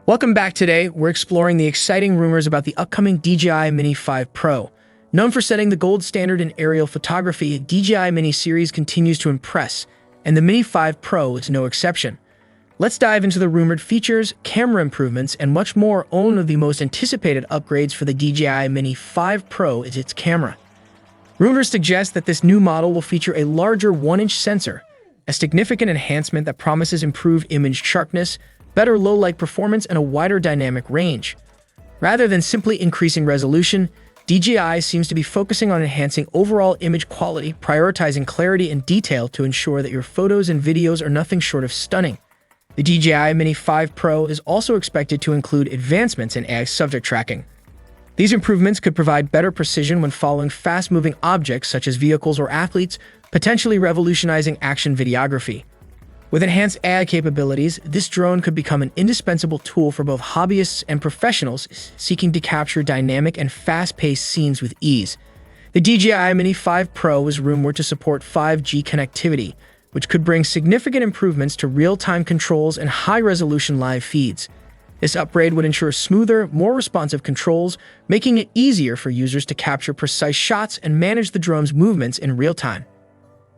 Welcome back. Today, we're exploring the exciting rumors about the upcoming DJI Mini 5 Pro. Known for setting the gold standard in aerial photography, DJI Mini series continues to impress, and the Mini 5 Pro is no exception. Let's dive into the rumored features, camera improvements, and much more. One of the most anticipated upgrades for the DJI Mini 5 Pro is its camera. Rumors suggest that this new model will feature a larger 1-inch sensor, a significant enhancement that promises improved image sharpness, better low-light performance, and a wider dynamic range. Rather than simply increasing resolution, DJI seems to be focusing on enhancing overall image quality, prioritizing clarity and detail to ensure that your photos and videos are nothing short of stunning. The DJI Mini 5 Pro is also expected to include advancements in AI subject tracking. These improvements could provide better precision when following fast-moving objects such as vehicles or athletes, potentially revolutionizing action videography. With enhanced AI capabilities, this drone could become an indispensable tool for both hobbyists and professionals seeking to capture dynamic and fast-paced scenes with ease. The DJI Mini 5 Pro is rumored to support 5G connectivity, which could bring significant improvements to real-time controls and high-resolution live feeds. This upgrade would ensure smoother, more responsive controls, making it easier for users to capture precise shots and manage the drone's movements in real time.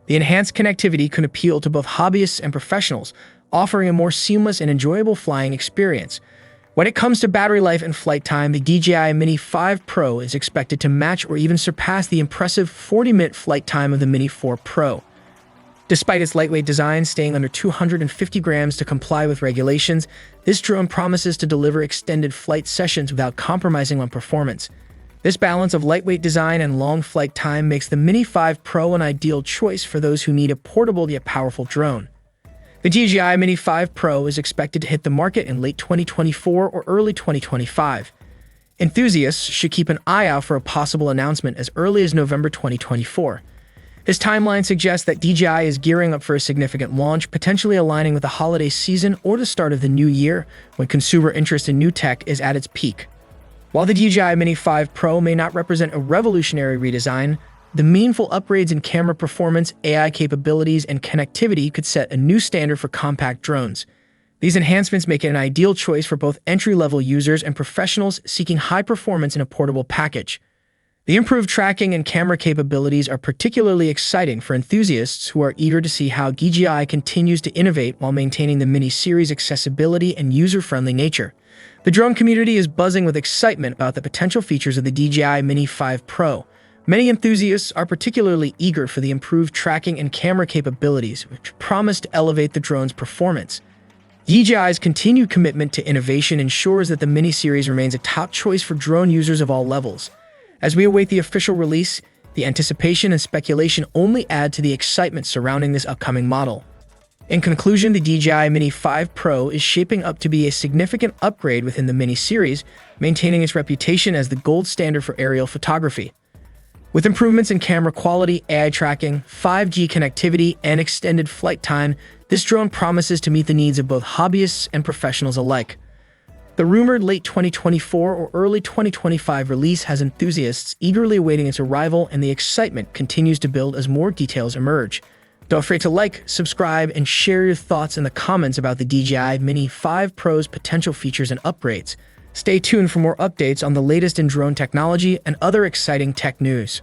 The enhanced connectivity could appeal to both hobbyists and professionals, offering a more seamless and enjoyable flying experience. When it comes to battery life and flight time, the DJI Mini 5 Pro is expected to match or even surpass the impressive 40-minute flight time of the Mini 4 Pro. Despite its lightweight design staying under 250 grams to comply with regulations, this drone promises to deliver extended flight sessions without compromising on performance. This balance of lightweight design and long flight time makes the Mini 5 Pro an ideal choice for those who need a portable yet powerful drone. The DJI Mini 5 Pro is expected to hit the market in late 2024 or early 2025. Enthusiasts should keep an eye out for a possible announcement as early as November 2024. This timeline suggests that DJI is gearing up for a significant launch, potentially aligning with the holiday season or the start of the new year, when consumer interest in new tech is at its peak. While the DJI Mini 5 Pro may not represent a revolutionary redesign, the meaningful upgrades in camera performance, AI capabilities, and connectivity could set a new standard for compact drones. These enhancements make it an ideal choice for both entry-level users and professionals seeking high performance in a portable package. The improved tracking and camera capabilities are particularly exciting for enthusiasts who are eager to see how DJI continues to innovate while maintaining the Mini series' accessibility and user-friendly nature. The drone community is buzzing with excitement about the potential features of the DJI Mini 5 Pro. Many enthusiasts are particularly eager for the improved tracking and camera capabilities, which promise to elevate the drone's performance. DJI's continued commitment to innovation ensures that the Mini series remains a top choice for drone users of all levels. As we await the official release, the anticipation and speculation only add to the excitement surrounding this upcoming model. In conclusion, the DJI Mini 5 Pro is shaping up to be a significant upgrade within the Mini series, maintaining its reputation as the gold standard for aerial photography. With improvements in camera quality, AI tracking, 5G connectivity, and extended flight time, this drone promises to meet the needs of both hobbyists and professionals alike. The rumored late 2024 or early 2025 release has enthusiasts eagerly awaiting its arrival, and the excitement continues to build as more details emerge. Don't forget to like, subscribe, and share your thoughts in the comments about the DJI Mini 5 Pro's potential features and upgrades. Stay tuned for more updates on the latest in drone technology and other exciting tech news.